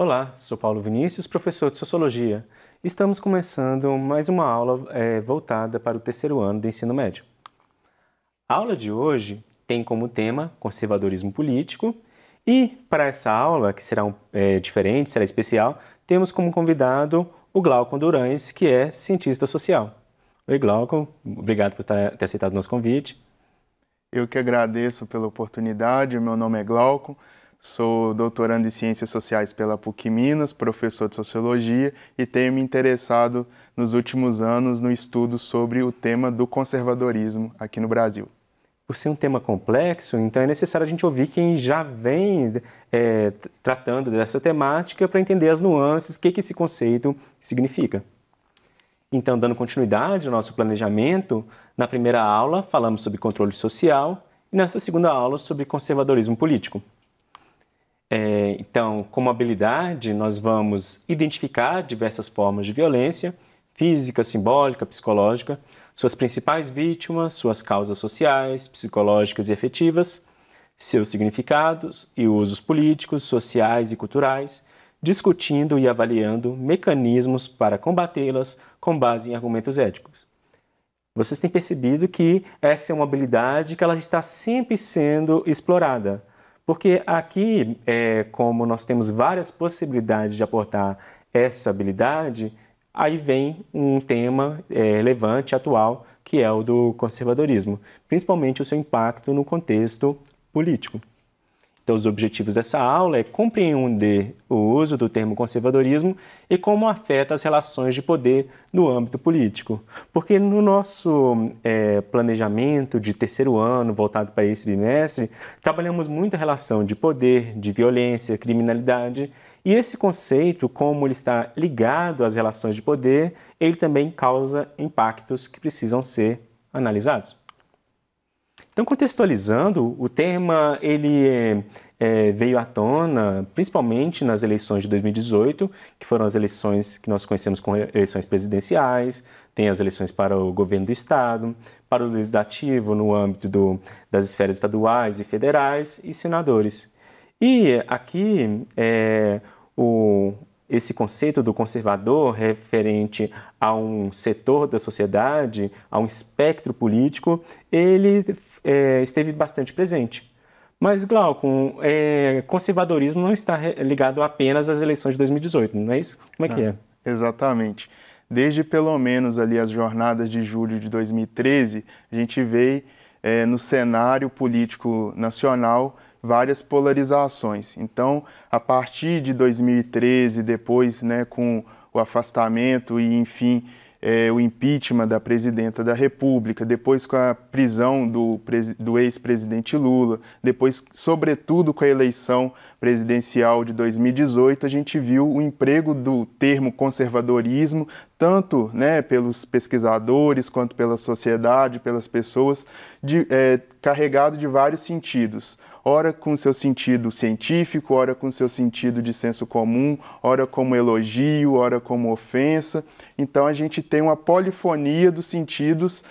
Olá, sou Paulo Vinícius, professor de Sociologia. Estamos começando mais uma aula voltada para o terceiro ano do ensino médio. A aula de hoje tem como tema conservadorismo político e para essa aula, que será diferente, será especial, temos como convidado o Glaucon Durães, que é cientista social. Oi, Glaucon, obrigado por ter aceitado o nosso convite. Eu que agradeço pela oportunidade. O meu nome é Glaucon, sou doutorando em Ciências Sociais pela PUC Minas, professor de Sociologia e tenho me interessado nos últimos anos no estudo sobre o tema do conservadorismo aqui no Brasil. Por ser um tema complexo, então é necessário a gente ouvir quem já vem tratando dessa temática para entender as nuances, o que esse conceito significa. Então, dando continuidade ao nosso planejamento, na primeira aula falamos sobre controle social e nessa segunda aula sobre conservadorismo político. Então, como habilidade, nós vamos identificar diversas formas de violência, física, simbólica, psicológica, suas principais vítimas, suas causas sociais, psicológicas e afetivas, seus significados e usos políticos, sociais e culturais, discutindo e avaliando mecanismos para combatê-las com base em argumentos éticos. Vocês têm percebido que essa é uma habilidade que ela está sempre sendo explorada, porque aqui, como nós temos várias possibilidades de aportar essa habilidade, aí vem um tema relevante, atual, que é o do conservadorismo, principalmente o seu impacto no contexto político. Então, os objetivos dessa aula é compreender o uso do termo conservadorismo e como afeta as relações de poder no âmbito político. Porque no nosso planejamento de terceiro ano, voltado para esse bimestre, trabalhamos muito a relação de poder, de violência, criminalidade, e esse conceito, como ele está ligado às relações de poder, ele também causa impactos que precisam ser analisados. Então, contextualizando, o tema ele veio à tona principalmente nas eleições de 2018, que foram as eleições que nós conhecemos como eleições presidenciais, tem as eleições para o governo do estado, para o legislativo no âmbito das esferas estaduais e federais e senadores. E aqui esse conceito do conservador referente a um setor da sociedade, a um espectro político, ele esteve bastante presente. Mas, Glaucon, conservadorismo não está ligado apenas às eleições de 2018, não é isso? Como é que é? Exatamente. Desde pelo menos ali as jornadas de julho de 2013, a gente vê no cenário político nacional várias polarizações. Então, a partir de 2013, depois, com o afastamento e, enfim, o impeachment da presidenta da República, depois com a prisão do ex-presidente Lula, depois, sobretudo, com a eleição presidencial de 2018, a gente viu o emprego do termo conservadorismo, tanto pelos pesquisadores quanto pela sociedade, pelas pessoas, carregado de vários sentidos. Ora com seu sentido científico, ora com seu sentido de senso comum, ora como elogio, ora como ofensa. Então a gente tem uma polifonia dos sentidos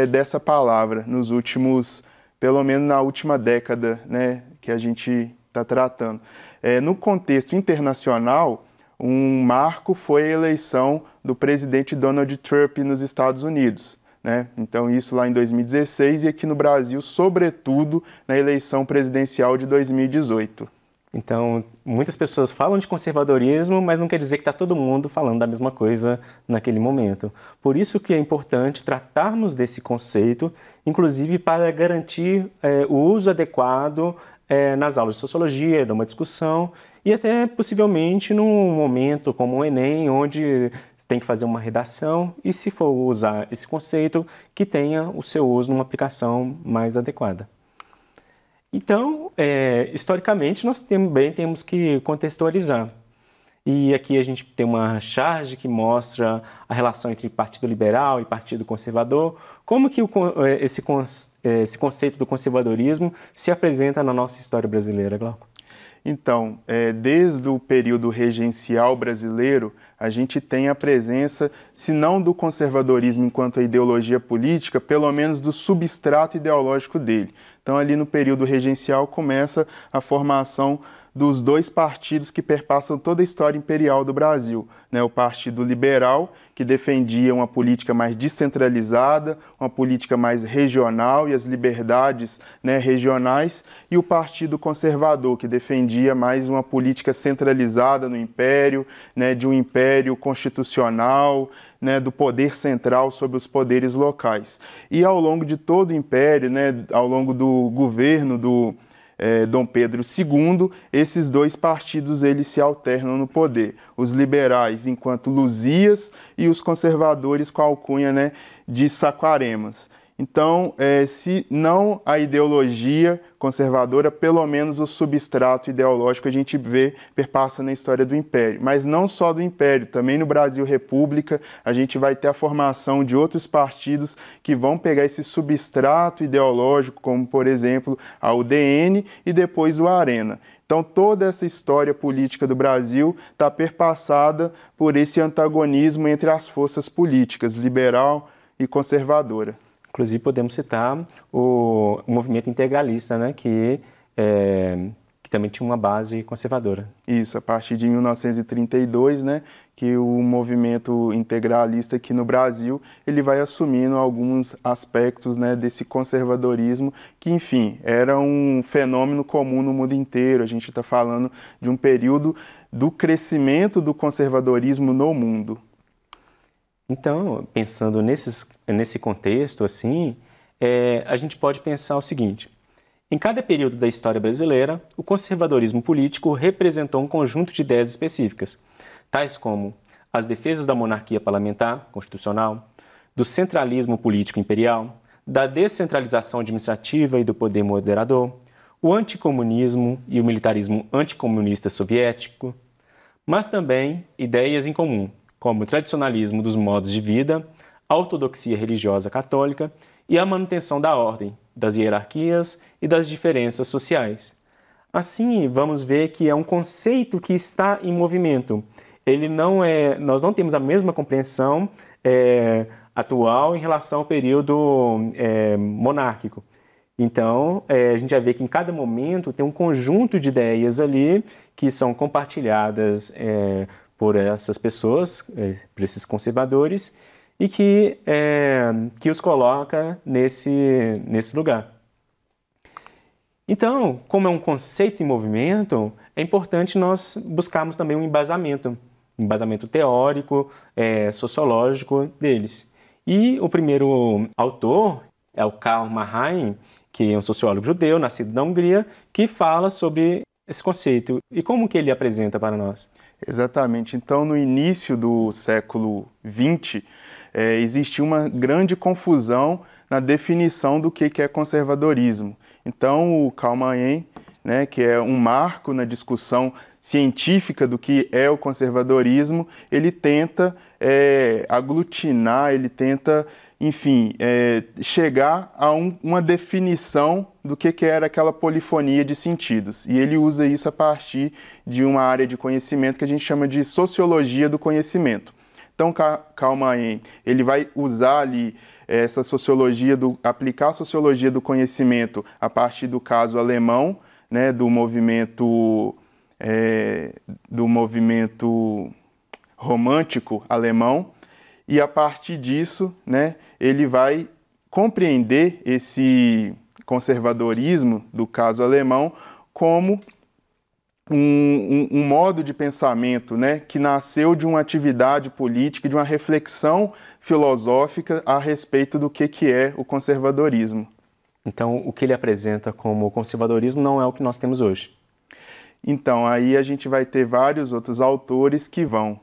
dessa palavra nos últimos, pelo menos na última década, que a gente está tratando. No contexto internacional, um marco foi a eleição do presidente Donald Trump nos Estados Unidos. Então isso lá em 2016 e aqui no Brasil, sobretudo na eleição presidencial de 2018. Então, muitas pessoas falam de conservadorismo, mas não quer dizer que está todo mundo falando da mesma coisa naquele momento. Por isso que é importante tratarmos desse conceito, inclusive para garantir o uso adequado nas aulas de sociologia, numa discussão e até possivelmente num momento como o Enem, onde tem que fazer uma redação e, se for usar esse conceito, que tenha o seu uso numa aplicação mais adequada. Então, historicamente, nós também temos que contextualizar. E aqui a gente tem uma charge que mostra a relação entre Partido Liberal e Partido Conservador, como que esse conceito do conservadorismo se apresenta na nossa história brasileira, Glauco? Então, desde o período regencial brasileiro, a gente tem a presença, se não do conservadorismo enquanto a ideologia política, pelo menos do substrato ideológico dele. Então, ali no período regencial começa a formação dos dois partidos que perpassam toda a história imperial do Brasil, né? O Partido Liberal, que defendia uma política mais descentralizada, uma política mais regional e as liberdades, né, regionais, e o Partido Conservador, que defendia mais uma política centralizada no império, né, de um império constitucional, né, do poder central sobre os poderes locais. E ao longo de todo o império, né, ao longo do governo do Dom Pedro II, esses dois partidos eles se alternam no poder. Os liberais enquanto Luzias e os conservadores com a alcunha, né, de Saquaremas. Então, se não a ideologia conservadora, pelo menos o substrato ideológico a gente vê, perpassa na história do Império. Mas não só do Império, também no Brasil República, a gente vai ter a formação de outros partidos que vão pegar esse substrato ideológico, como, por exemplo, a UDN e depois o Arena. Então, toda essa história política do Brasil está perpassada por esse antagonismo entre as forças políticas, liberal e conservadora. Inclusive, podemos citar o movimento integralista, né, que também tinha uma base conservadora. Isso, a partir de 1932, né, que o movimento integralista aqui no Brasil, ele vai assumindo alguns aspectos, né, desse conservadorismo, que, enfim, era um fenômeno comum no mundo inteiro. A gente está falando de um período do crescimento do conservadorismo no mundo. Então, pensando nesse contexto, assim, a gente pode pensar o seguinte: em cada período da história brasileira, o conservadorismo político representou um conjunto de ideias específicas, tais como as defesas da monarquia parlamentar, constitucional, do centralismo político imperial, da descentralização administrativa e do poder moderador, o anticomunismo e o militarismo anticomunista soviético, mas também ideias em comum, como o tradicionalismo dos modos de vida, a ortodoxia religiosa católica e a manutenção da ordem, das hierarquias e das diferenças sociais. Assim, vamos ver que é um conceito que está em movimento. Nós não temos a mesma compreensão atual em relação ao período monárquico. Então, a gente vai ver que em cada momento tem um conjunto de ideias ali que são compartilhadas por essas pessoas, por esses conservadores, e que os coloca nesse lugar. Então, como é um conceito em movimento, é importante nós buscarmos também um embasamento teórico, sociológico deles. E o primeiro autor é o Karl Marx, que é um sociólogo judeu, nascido na Hungria, que fala sobre esse conceito. E como que ele apresenta para nós? Exatamente. Então, no início do século XX, existia uma grande confusão na definição do que é conservadorismo. Então, o Karl Marx, né, que é um marco na discussão científica do que é o conservadorismo, ele tenta aglutinar, ele tenta, enfim, chegar a uma definição do que era aquela polifonia de sentidos. E ele usa isso a partir de uma área de conhecimento que a gente chama de sociologia do conhecimento. Então, Karl Marx, ele vai usar ali essa sociologia, aplicar a sociologia do conhecimento a partir do caso alemão, né, do movimento romântico alemão, e a partir disso, né, ele vai compreender esse conservadorismo do caso alemão como um modo de pensamento, né, que nasceu de uma atividade política, de uma reflexão filosófica a respeito do que é o conservadorismo. Então, o que ele apresenta como conservadorismo não é o que nós temos hoje. Então, aí a gente vai ter vários outros autores que vão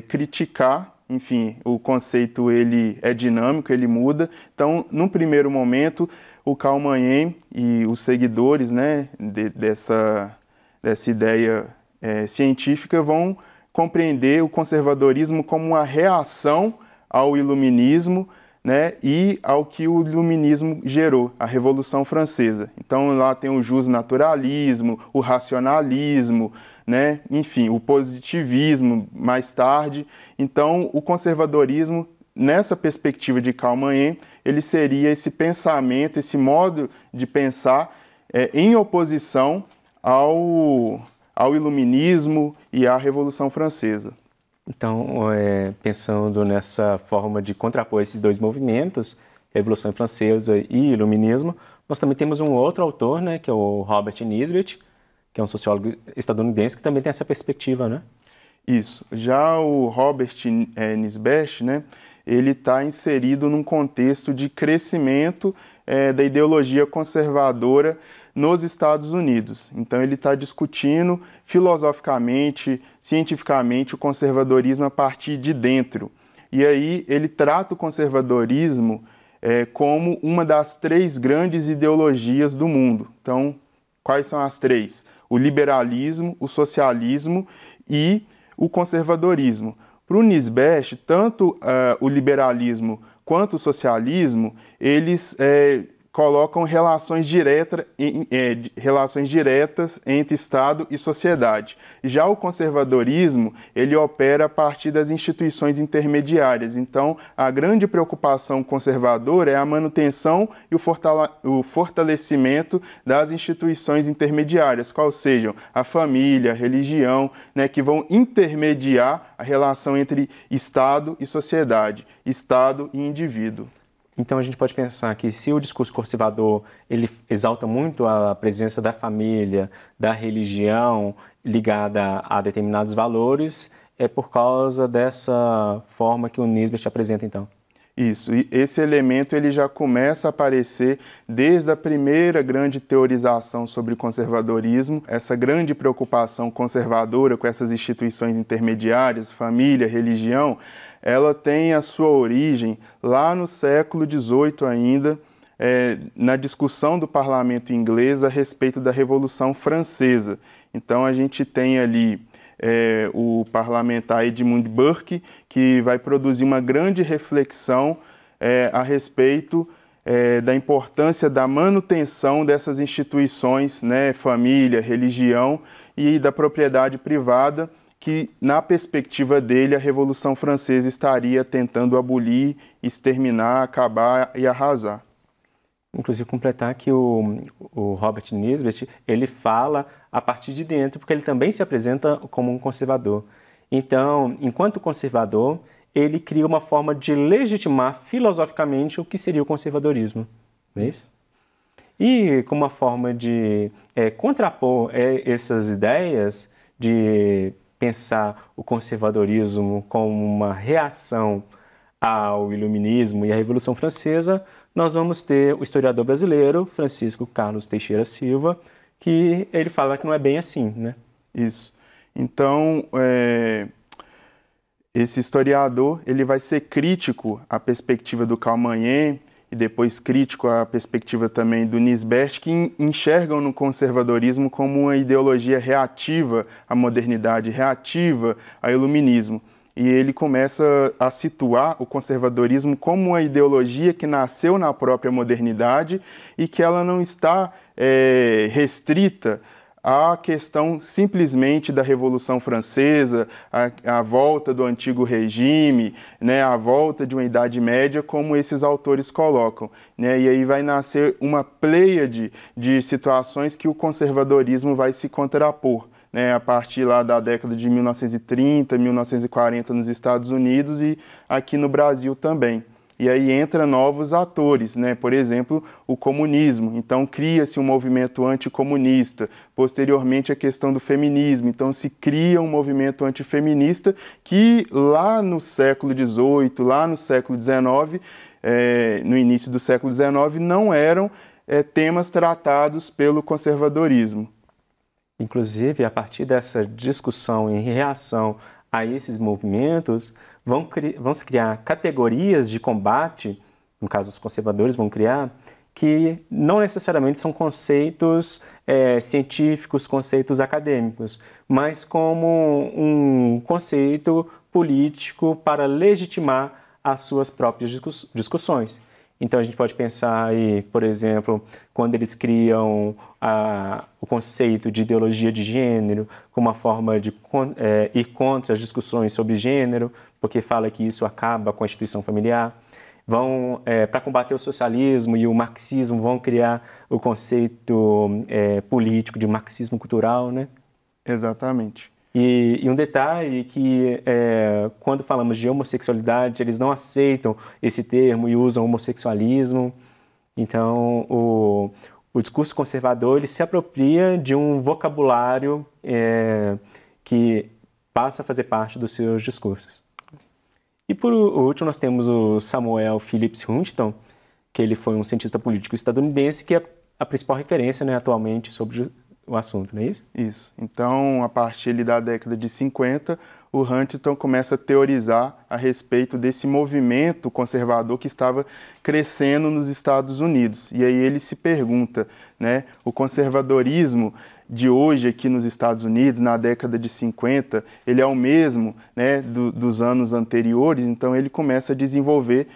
criticar, enfim, o conceito ele é dinâmico, ele muda. Então, num primeiro momento, o Karl Marx e os seguidores, né, dessa ideia científica vão compreender o conservadorismo como uma reação ao iluminismo, né, e ao que o iluminismo gerou, a Revolução Francesa. Então lá tem o justnaturalismo, o racionalismo, né, enfim, o positivismo mais tarde. Então o conservadorismo, nessa perspectiva de Karl Marx, ele seria esse pensamento, esse modo de pensar em oposição ao Iluminismo e à Revolução Francesa. Então, pensando nessa forma de contrapor esses dois movimentos, Revolução Francesa e Iluminismo, nós também temos um outro autor, né, que é o Robert Nisbet, que é um sociólogo estadunidense que também tem essa perspectiva, né? Isso. Já o Robert Nisbet, né, ele está inserido num contexto de crescimento da ideologia conservadora nos Estados Unidos. Então ele está discutindo filosoficamente, cientificamente, o conservadorismo a partir de dentro. E aí ele trata o conservadorismo como uma das 3 grandes ideologias do mundo. Então, quais são as 3? O liberalismo, o socialismo e o conservadorismo. Para o Nisbet, tanto o liberalismo quanto o socialismo, eles colocam relações diretas entre Estado e sociedade. Já o conservadorismo, ele opera a partir das instituições intermediárias. Então, a grande preocupação conservadora é a manutenção e o fortalecimento das instituições intermediárias, quais sejam a família, a religião, né, que vão intermediar a relação entre Estado e sociedade, Estado e indivíduo. Então a gente pode pensar que se o discurso conservador ele exalta muito a presença da família, da religião ligada a determinados valores, é por causa dessa forma que o Nisbet apresenta então. Isso, e esse elemento ele já começa a aparecer desde a primeira grande teorização sobre conservadorismo, essa grande preocupação conservadora com essas instituições intermediárias, família, religião, ela tem a sua origem lá no século XVIII ainda, na discussão do parlamento inglês a respeito da Revolução Francesa. Então a gente tem ali o parlamentar Edmund Burke, que vai produzir uma grande reflexão a respeito da importância da manutenção dessas instituições, né, família, religião e da propriedade privada, que, na perspectiva dele, a Revolução Francesa estaria tentando abolir, exterminar, acabar e arrasar. Inclusive, completar que o Robert Nisbet, ele fala a partir de dentro, porque ele também se apresenta como um conservador. Então, enquanto conservador, ele cria uma forma de legitimar filosoficamente o que seria o conservadorismo. Não é isso? E como uma forma de contrapor essas ideias de pensar o conservadorismo como uma reação ao Iluminismo e à Revolução Francesa, nós vamos ter o historiador brasileiro, Francisco Carlos Teixeira Silva, que ele fala que não é bem assim, né? Isso. Então, esse historiador ele vai ser crítico à perspectiva do Calmanhé e depois crítico à perspectiva também do Nisbet, que enxergam no conservadorismo como uma ideologia reativa à modernidade, reativa ao iluminismo. E ele começa a situar o conservadorismo como uma ideologia que nasceu na própria modernidade e que ela não está restrita à questão simplesmente da Revolução Francesa, a volta do antigo regime, né, a volta de uma Idade Média, como esses autores colocam, né, e aí vai nascer uma pleiade de situações que o conservadorismo vai se contrapor, né, a partir lá da década de 1930, 1940 nos Estados Unidos e aqui no Brasil também. E aí entra novos atores, né? Por exemplo, o comunismo. Então cria-se um movimento anticomunista. Posteriormente, a questão do feminismo. Então se cria um movimento antifeminista que lá no século XVIII, lá no século XIX, no início do século XIX, não eram temas tratados pelo conservadorismo. Inclusive, a partir dessa discussão em reação a esses movimentos, vão se criar categorias de combate, no caso os conservadores vão criar, que não necessariamente são conceitos científicos, conceitos acadêmicos, mas como um conceito político para legitimar as suas próprias discussões. Então a gente pode pensar aí, por exemplo, quando eles criam o conceito de ideologia de gênero como uma forma de ir contra as discussões sobre gênero, porque fala que isso acaba com a instituição familiar. para combater o socialismo e o marxismo, vão criar o conceito político de marxismo cultural, né? Exatamente. E um detalhe que, quando falamos de homossexualidade, eles não aceitam esse termo e usam homossexualismo. Então, o discurso conservador ele se apropria de um vocabulário que passa a fazer parte dos seus discursos. E por último, nós temos o Samuel Phillips Huntington, que ele foi um cientista político estadunidense, que é a principal referência, né, atualmente sobre o assunto, não é isso? Isso. Então, a partir da década de 50, o Huntington começa a teorizar a respeito desse movimento conservador que estava crescendo nos Estados Unidos. E aí ele se pergunta, né, o conservadorismo de hoje aqui nos Estados Unidos, na década de 50, ele é o mesmo, né, dos anos anteriores, então ele começa a desenvolver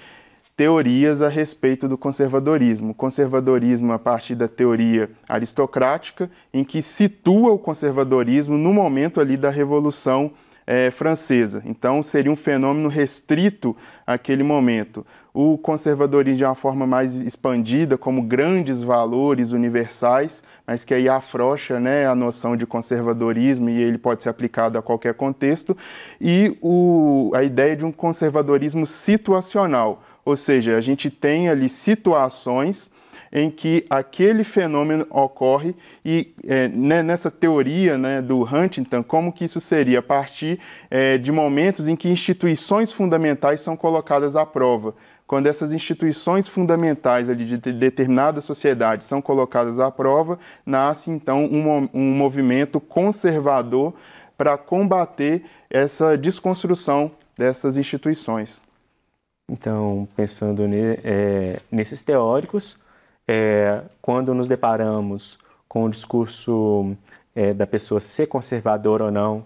teorias a respeito do conservadorismo. O conservadorismo a partir da teoria aristocrática, em que situa o conservadorismo no momento ali da Revolução Francesa. Então, seria um fenômeno restrito àquele momento. O conservadorismo de uma forma mais expandida, como grandes valores universais, mas que aí afrouxa, né, a noção de conservadorismo e ele pode ser aplicado a qualquer contexto, e a ideia de um conservadorismo situacional, ou seja, a gente tem ali situações em que aquele fenômeno ocorre e nessa teoria, né, do Huntington, como que isso seria? A partir de momentos em que instituições fundamentais são colocadas à prova. Quando essas instituições fundamentais ali de determinada sociedade são colocadas à prova, nasce então um movimento conservador para combater essa desconstrução dessas instituições. Então, pensando nesses teóricos, quando nos deparamos com o discurso da pessoa ser conservadora ou não,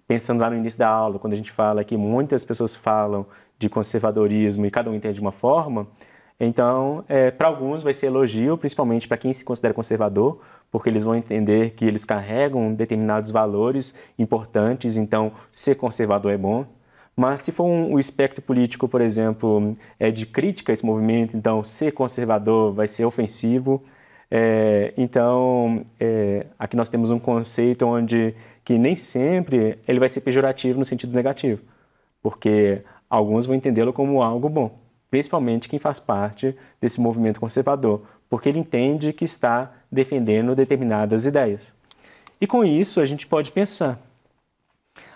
pensando lá no início da aula, quando a gente fala que muitas pessoas falam de conservadorismo e cada um entende de uma forma, então, para alguns vai ser elogio, principalmente para quem se considera conservador, porque eles vão entender que eles carregam determinados valores importantes, então ser conservador é bom. Mas se for um espectro político, por exemplo, de crítica a esse movimento, então ser conservador vai ser ofensivo. Então, aqui nós temos um conceito onde que nem sempre ele vai ser pejorativo no sentido negativo, porque alguns vão entendê-lo como algo bom, principalmente quem faz parte desse movimento conservador, porque ele entende que está defendendo determinadas ideias. E com isso a gente pode pensar: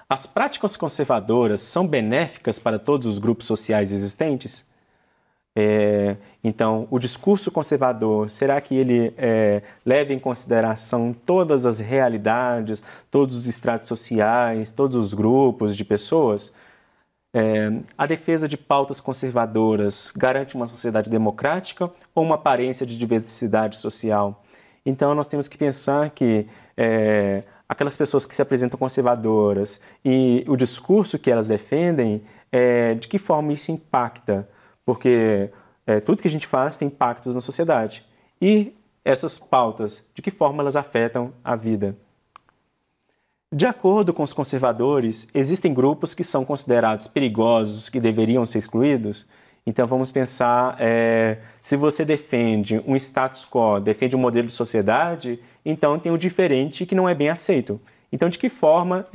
as práticas conservadoras são benéficas para todos os grupos sociais existentes? Então, o discurso conservador, será que ele leva em consideração todas as realidades, todos os estratos sociais, todos os grupos de pessoas? A defesa de pautas conservadoras garante uma sociedade democrática ou uma aparência de diversidade social? Então, nós temos que pensar que aquelas pessoas que se apresentam conservadoras e o discurso que elas defendem, de que forma isso impacta? Porque tudo que a gente faz tem impactos na sociedade. E essas pautas, de que forma elas afetam a vida? De acordo com os conservadores, existem grupos que são considerados perigosos, que deveriam ser excluídos? Então vamos pensar, se você defende um status quo, defende um modelo de sociedade, então tem o diferente que não é bem aceito. Então de que forma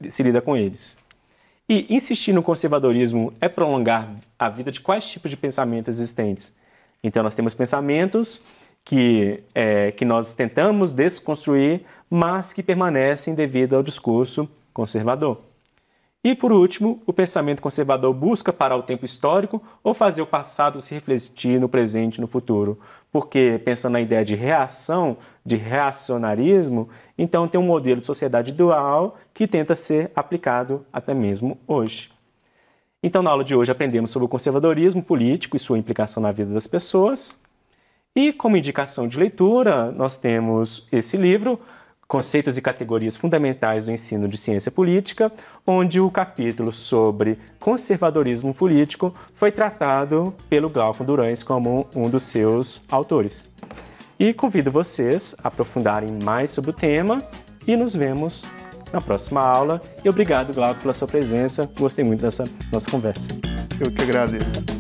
se lida com eles? E insistir no conservadorismo é prolongar a vida de quais tipos de pensamentos existentes? Então nós temos pensamentos que nós tentamos desconstruir, mas que permanecem devido ao discurso conservador. E, por último, o pensamento conservador busca parar o tempo histórico ou fazer o passado se refletir no presente e no futuro? Porque, pensando na ideia de reação, de reacionarismo, então tem um modelo de sociedade dual que tenta ser aplicado até mesmo hoje. Então, na aula de hoje, aprendemos sobre o conservadorismo político e sua implicação na vida das pessoas. E, como indicação de leitura, nós temos esse livro, Conceitos e Categorias Fundamentais do Ensino de Ciência Política, onde o capítulo sobre conservadorismo político foi tratado pelo Glauco Durães como um dos seus autores. E convido vocês a aprofundarem mais sobre o tema e nos vemos na próxima aula. E obrigado, Glauco, pela sua presença. Gostei muito dessa nossa conversa. Eu que agradeço.